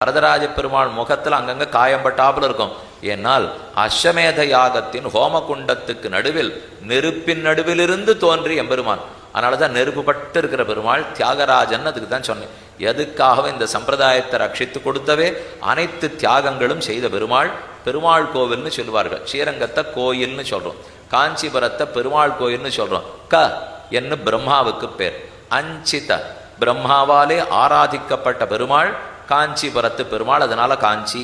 வரதராஜ பெருமாள் முகத்தில் அங்கங்க காயம்பட்டாப்புல இருக்கும். ஏன்னால் அஸ்வமேத யாகத்தின் ஹோமகுண்டத்துக்கு நடுவில் நெருப்பின் நடுவிலிருந்து தோன்றி எம்பெருமான். அதனாலதான் நெருப்பு பட்டு இருக்கிற பெருமாள் தியாகராஜன். அதுக்கு தான் சொன்னேன், எதுக்காக இந்த சம்பிரதாயத்தை ரட்சித்து கொடுத்தவே அனைத்து தியாகங்களும் செய்த பெருமாள். பெருமாள் கோவில்னு சொல்லுவார்கள். ஸ்ரீரங்கத்தை கோயில்னு சொல்றோம், காஞ்சிபுரத்தை பெருமாள் கோயில்னு சொல்றோம். க என்ன பிரம்மாவுக்கு பேர். அஞ்சித பிரம்மாவாலே ஆராதிக்கப்பட்ட பெருமாள் காஞ்சிபுரத்து பெருமாள், அதனால காஞ்சி.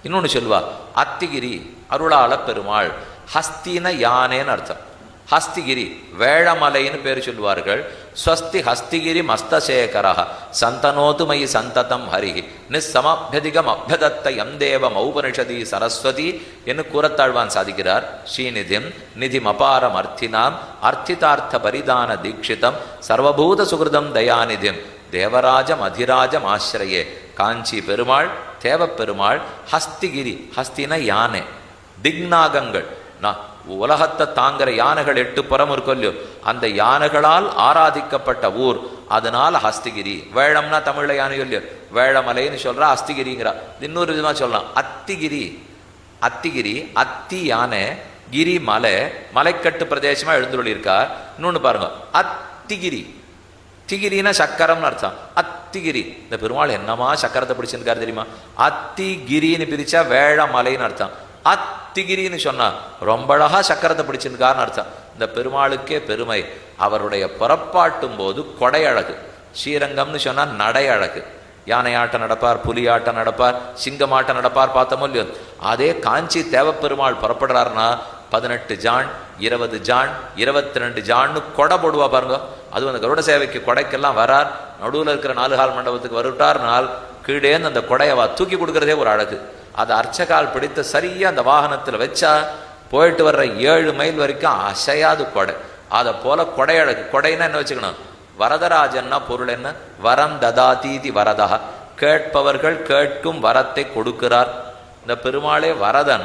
இன்னொன்னு சொல்லுவா அத்திகிரி அருளாள பெருமாள். ஹஸ்தின யானேன்னு அர்த்தம். ஹஸ்திகிரி வேழமலைன்னு பேர் சொல்லுவார்கள். ஸ்வஸ்தி ஹஸ்திகிரி மஸ்தசேகரா சந்தனோது மயி சந்ததம் ஹரிஹி நிஸ்ஸமப்யதிகம் அப்யதத்த யம் தேவம் ஔபனிஷதி சரஸ்வதி என்று கூறத்தாழ்வான் சாதிக்கிறார். ஸ்ரீநிதிம் நிதிம் அபாரம் அர்த்தினாம் அர்த்திதார்த்த பரிதான தீட்சிதம் சர்வபூத சுகிருதம் தயாநிதிம் தேவராஜம் அதிராஜம் ஆசிரியே. காஞ்சி பெருமாள், தேவப்பெருமாள், ஹஸ்திகிரி ஹஸ்தின யானை. திக்நாகங்கள் உலகத்தை தாங்கிற யானைகள் 8 புறம் இருக்கொல்லையோ, அந்த யானைகளால் ஆராதிக்கப்பட்ட ஊர், அதனால ஹஸ்திகிரி. வேழம்னா தமிழ்ல யானை இல்லையோ, வேழமலைன்னு சொல்றா, அஸ்திகிரிங்கிறா. இன்னொரு விதமா சொல்லலாம் அத்திகிரி. அத்திகிரி அத்தி யானை, கிரி மலை, மலைக்கட்டு பிரதேசமா எழுந்துள்ளிருக்கார். இன்னொன்னு பாருங்க அத்திகிரி. திகிரினா சக்கரம்னு அர்த்தம். அத்திகிரி. இந்த பெருமாள் என்னமா சக்கரத்தை பிடிச்சிருக்காரு தெரியுமா? அத்திகிரின்னு பிரிச்சா வேழமலைன்னு அர்த்தம். அத்திகிரின்னு சொன்னா ரொம்ப அழகா சக்கரத்தை பிடிச்சிருக்காருன்னு அர்த்தம். இந்த பெருமாளுக்கே பெருமை. அவருடைய புறப்பாட்டும் போது கொடை அழகு. ஸ்ரீரங்கம்னு சொன்னா நடை அழகு. யானையாட்டம் நடப்பார், புலியாட்டம் நடப்பார், சிங்கமாட்டம் நடப்பார், பார்த்தோமோ இல்லையோ. அதே காஞ்சி தேவப்பெருமாள் புறப்படுறாருன்னா 18 ஜான் 20 ஜான் 22 ஜான்னு கொடை போடுவா பாருங்க. அது அந்த கருட சேவைக்கு கொடைக்கெல்லாம் வரார். நடுவில் இருக்கிற 4 கால் மண்டபத்துக்கு வருட்டார்னால் கீழேந்து அந்த கொடையவா தூக்கி கொடுக்கறதே ஒரு அழகு. அதை அர்ச்சகால் பிடித்து சரியா அந்த வாகனத்தில் வச்சா போயிட்டு வர்ற 7 மைல் வரைக்கும் அசையாது கொடை. அதை போல கொடை அழகு. கொடைன்னா என்ன வச்சுக்கணும்? வரதராஜன்னா பொருள் என்ன? வரம் ததாதீதி வரதா. கேட்பவர்கள் கேட்கும் வரத்தை கொடுக்கிறார். இந்த பெருமாளே வரதன்.